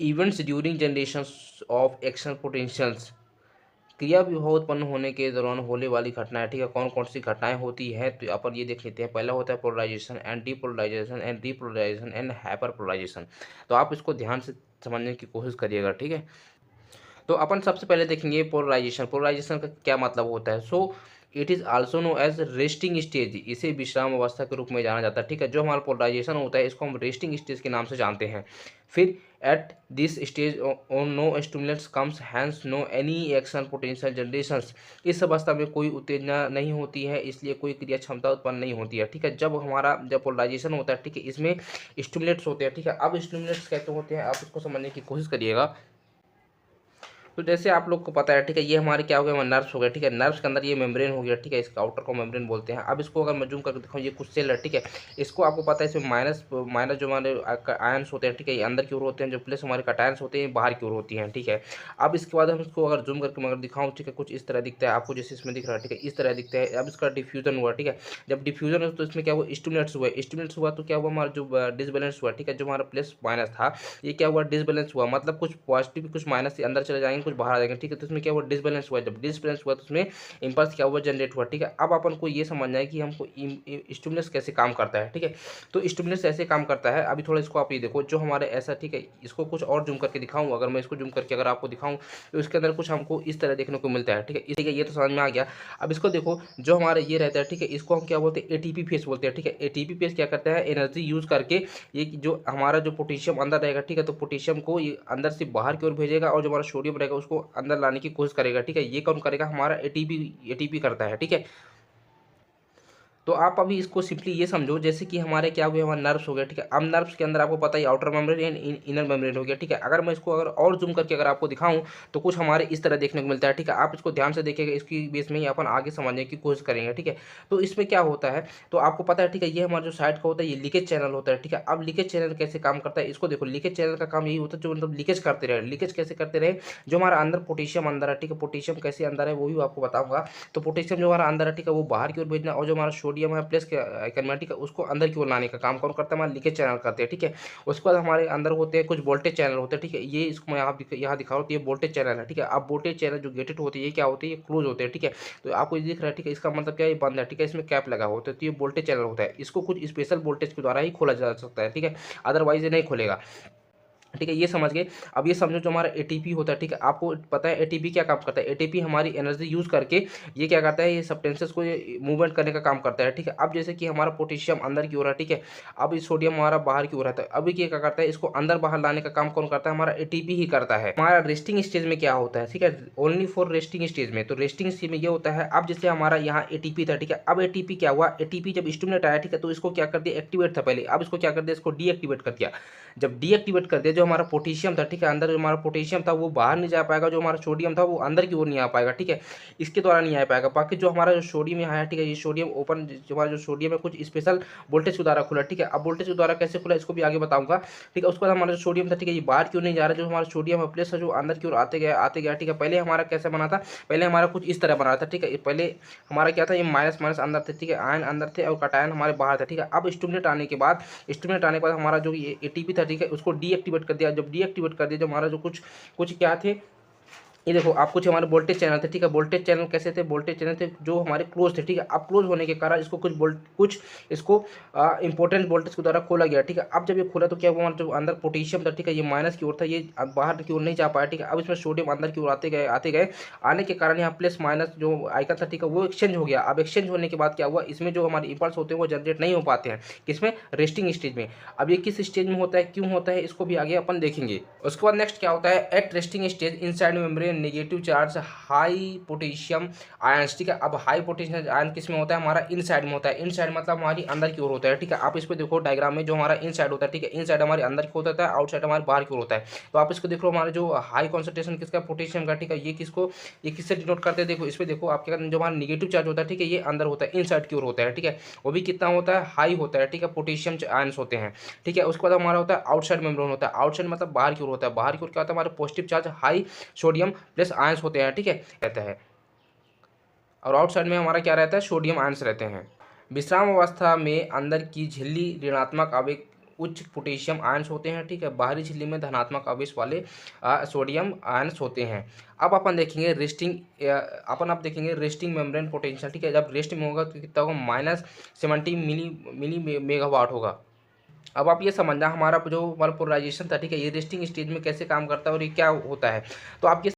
Events during generation of action potentials, क्रिया विभव उत्पन्न होने के दौरान होने वाली घटनाएं, ठीक है, कौन कौन सी घटनाएं होती है, तो अपन ये देख लेते हैं। पहला होता है polarization and depolarization and repolarization and hyper polarization. तो आप इसको ध्यान से समझने की कोशिश करिएगा, ठीक है। तो अपन सबसे पहले देखेंगे पोलराइजेशन। पोलराइजेशन का क्या मतलब होता है? So it is also known as resting stage, इसे विश्राम अवस्था के रूप में जाना जाता है, ठीक है। जो हमारा पोलराइजेशन होता है इसको हम रेस्टिंग स्टेज के नाम से जानते हैं। फिर at this stage on no stimulants comes hence no any action potential generations, इस अवस्था में कोई उत्तेजना नहीं होती है, इसलिए कोई क्रिया क्षमता उत्पन्न नहीं होती है, ठीक है। जब पोलराइजेशन होता है, ठीक है, इसमें स्टिमुलेट्स होते हैं, ठीक है। अब स्टिमुलेट्स कहते होते हैं, आप इसको समझने की कोशिश करिएगा। तो जैसे आप लोग को पता है, ठीक है, ये हमारे क्या हो गया, नर्व्स हो गया, ठीक है। नर्व्स के अंदर ये मेम्ब्रेन हो गया, ठीक है, इसका आउटर को मेम्ब्रेन बोलते हैं। अब इसको अगर मैं जूम करके दिखाऊं, ये कुछ सेल है, ठीक है। इसको आपको पता है इसमें माइनस माइनस जो हमारे आयंस होते हैं, ठीक है, ये अंदर की ओर होते हैं, जो प्लस हमारे कटायंस होते हैं बाहर की ओर होती हैं, ठीक है। अब इसके बाद हम इसको अगर जूम करके मगर दिखाऊं, ठीक है, कुछ इस तरह दिखता है आपको, जैसे इसमें दिख रहा है, ठीक है, इस तरह दिखता है। अब इसका डिफ्यूजन हुआ, ठीक है। जब डिफ्यूजन हो तो इसमें क्या हुआ, स्टिमुलेट्स हुआ, तो क्या हुआ, हमारा जो डिसबैलेंस हुआ, ठीक है, जो हमारा प्लस माइनस था, ये क्या हुआ, डिसबैलेंस हुआ। मतलब कुछ पॉजिटिव कुछ माइनस अंदर चले जाएंगे, कुछ बाहर आ जाएंगे, ठीक है। तो इसमें क्या हुआ, डिसबैलेंस हुआ। जब डिसबैलेंस हुआ तो उसमें इंपल्स क्या हुआ, जनरेट हुआ, ठीक है। अब अपन को ये समझना है कि हमको स्टिमुलस कैसे काम करता है, ठीक है। तो स्टिमुलस ऐसे काम करता है, अभी थोड़ा इसको आप ये देखो, जो हमारे ऐसा, ठीक है, इसको कुछ और जूम करके दिखाऊं, अगर मैं इसको जूम करके अगर आपको दिखाऊं तो इसके अंदर कुछ हमको इस तरह देखने को मिलता है, ठीक है। ठीक है, ये तो समझ में आ गया। अब इसको देखो, जो हमारे ये रहता है, ठीक है, इसको हम क्या बोलते हैं, एटीपी फेस बोलते हैं, ठीक है। एटीपी फेस क्या करता है, एनर्जी यूज करके ये जो हमारा जो पोटेशियम अंदर रहेगा, ठीक है, तो पोटेशियम को ये अंदर से बाहर की ओर भेजेगा, और जो हमारा सोडियम रहेगा उसको अंदर लाने की कोशिश करेगा, ठीक है। ये कौन करेगा, हमारा एटीपी करता है, ठीक है। तो आप अभी इसको सिंपली ये समझो, जैसे कि हमारे क्या हुए, हमारे नर्व्स हो गया, ठीक है। अब नर्व्स के अंदर आपको पता है outer membrane and inner membrane हो गया, ठीक है। अगर मैं इसको अगर और जूम करके अगर आपको दिखाऊं तो कुछ हमारे इस तरह देखने को मिलता है, ठीक है। आप इसको ध्यान से देखिएगा, इसकी बेस में ही अपन आगे समझने की कोशिश करेंगे, ठीक है। तो इसमें क्या होता है, तो आपको पता है, ठीक है, ये हमारा जो साइड का होता है ये लीकेज चैनल होता है, ठीक है। अब लीकेज चैनल कैसे काम करता है, इसको देखो, लीकेज चैनल का काम यही होता है, जो मतलब लीकेज करते रहे। लीकेज कैसे करते रहे, जो हमारा अंदर पोटेशियम अंदर है, ठीक है, पोटेशियम कैसे अंदर है वो भी आपको बताऊंगा। तो पोटेशियम जो हमारा अंदर है, ठीक है, वो बाहर की ओर भेजना, और जो हमारा सोडियम है प्लस के कैनमेटिक उसको अंदर की ओर लाने का काम कौन करता है, हमारे लीकेज चैनल करते हैं, ठीक है। उसके बाद हमारे अंदर होते हैं कुछ वोल्टेज चैनल होते हैं, ठीक है। ये इसको मैं यहाँ दिखा रहा हूँ, तो ये वोल्टेज चैनल है, ठीक है। अब वोल्टेज चैनल जो गेटेड होते हैं ये क्या होते हैं, ये क्लोज होते हैं, ठीक है। तो आपको ये दिख रहा है, ठीक है, इसका मतलब क्या है, ये बंद है, ठीक है, इसमें कैप लगा होता है, तो ये वोल्टेज चैनल होता है। इसको कुछ स्पेशल वोल्टेज के द्वारा ही खोला जा सकता है, ठीक है, अदरवाइज ये नहीं खोलेगा, ठीक है। ये समझ गए। अब ये समझो, जो हमारा एटीपी होता है, ठीक है, आपको पता है एटीपी क्या काम करता है। एटीपी हमारी एनर्जी यूज करके ये क्या करता है, ये सब्सटेंसेस को मूवमेंट करने का काम करता है, ठीक है। अब जैसे कि हमारा पोटेशियम अंदर की ओर है, ठीक है, अब इस सोडियम हमारा बाहर की ओर रहता है। अभी ये क्या करता है, इसको अंदर बाहर लाने का काम कौन करता है, हमारा एटीपी ही करता है। हमारा रेस्टिंग स्टेज में क्या होता है, ठीक है, ओनली फॉर रेस्टिंग स्टेज में। तो रेस्टिंग स्टेज में ये होता है, अब जैसे हमारा यहाँ एटीपी था, ठीक है, अब एटीपी क्या हुआ, एटीपी जब स्टिमुलेट आया, ठीक है, तो इसको क्या कर दिया, एक्टिवेट था पहले, अब इसको क्या कर दिया, इसको डीएक्टिवेट कर दिया। जब डीएक्टिवेट कर दिया, जो हमारा पोटेशियम था, ठीक है, अंदर जो हमारा पोटेशियम था वो बाहर नहीं जा पाएगा, जो हमारा सोडियम था वो अंदर की ओर नहीं आ पाएगा, ठीक है, इसके द्वारा नहीं आ पाएगा। बाकी जो हमारा जो सोडियम यहाँ है, ठीक है, ये सोडियम ओपन, जो हमारा जो सोडियम है कुछ स्पेशल वोल्टेज के द्वारा खुला, ठीक है। अब वोल्टेज के द्वारा कैसे खुला इसको भी आगे बताऊंगा, ठीक है। उसके बाद हमारा जो सोडियम था, ठीक है, ये बाहर क्यों नहीं जा रहा, जो हमारा सोडियम है प्लस जो अंदर की ओर आते गया, ठीक है। पहले हमारा कैसे बना था, पहले हमारा कुछ इस तरह बना था, ठीक है। पहले हमारा क्या था, ये माइनस माइनस अंदर थे, ठीक है, आयन अंदर थे और कटायन हमारे बाहर था, ठीक है। अब स्टिमुलेट आने के बाद हमारा जो ये एटीपी था, ठीक है, उसको डीएक्टिवेट कर दिया। जब डीएक्टिवेट कर दिया, जो हमारा जो कुछ कुछ क्या थे, ये देखो, आप कुछ हमारे वोल्टेज चैनल थे, ठीक है। वोल्टेज चैनल कैसे थे, वोल्टेज चैनल थे जो हमारे क्लोज थे, ठीक है। अब क्लोज होने के कारण इसको कुछ इसको इंपॉर्टेंट वोल्टेज के द्वारा खोला गया, ठीक है। अब जब ये खुला तो क्या हुआ, हमारा जो अंदर पोटेशियम था, ठीक है, ये माइनस की ओर था, ये अब बाहर की ओर नहीं जा पाया, ठीक है। अब इसमें सोडियम अंदर की ओर आते गए आने के कारण यहाँ प्लस माइनस जो आइकन था, ठीक है, वो एक्सचेंज हो गया। अब एक्सचेंज होने के बाद क्या हुआ, इसमें जो हमारे इंपल्स होते हैं वो जनरेट नहीं हो पाते हैं, किसमें, रेस्टिंग स्टेज में। अब ये किस स्टेज में होता है, क्यों होता है, इसको भी आगे अपन देखेंगे। उसके बाद नेक्स्ट क्या होता है, at resting stage inside membrane negative charge high potassium ions, ठीक है। अब हाई पोटेशियम आयन किस में होता है, हमारा इनसाइड में होता है। इनसाइड मतलब हमारी अंदर की ओर होता है, ठीक है। आप इस पे देखो डायग्राम में, जो हमारा इनसाइड होता है, ठीक है, इनसाइड हमारे अंदर की ओर होता है, आउटसाइड हमारे बाहर की ओर होता है। तो आप इसको देखो, हमारा जो हाई कॉन्सेंट्रेशन किसका, पोटेशियम का, ठीक है, ये किससे डिनोट करते हैं, देखो इस पे देखो, आपके जो हमारा निगेटिव चार्ज होता है, ठीक है, ये अंदर होता है, इनसाइड की ओर होता है, ठीक है। वो भी कितना होता है, हाई होता है, ठीक है, पोटेशियम आयंस होते हैं, ठीक है। उसके बाद हमारा होता है आउटसाइड मेम्ब्रेन होता है। आउटसाइड मतलब बाहर की ओर होता है, बाहर की ओर क्या होता है, हमारे positive charge high sodium plus ions होते हैं, ठीक है, रहता है। और आउटसाइड में हमारा क्या रहता है, सोडियम आयंस रहते हैं। विश्राम अवस्था में अंदर की झिल्ली ऋणात्मक आवेग उच्च पोटेशियम आयंस होते हैं, ठीक है। बाहरी झिल्ली में धनात्मक आवेश वाले सोडियम आयंस होते हैं। अब अपन देखेंगे रेस्टिंग रेस्टिंग मेम्ब्रेन पोटेंशियल, ठीक है। जब रेस्ट में होगा तो कितना होगा, -70 मिली मेगावाट होगा। अब आप ये समझना हमारा जो पोलराइजेशन था, ठीक है, ये रेस्टिंग स्टेज में कैसे काम करता है और ये क्या होता है। तो आप ये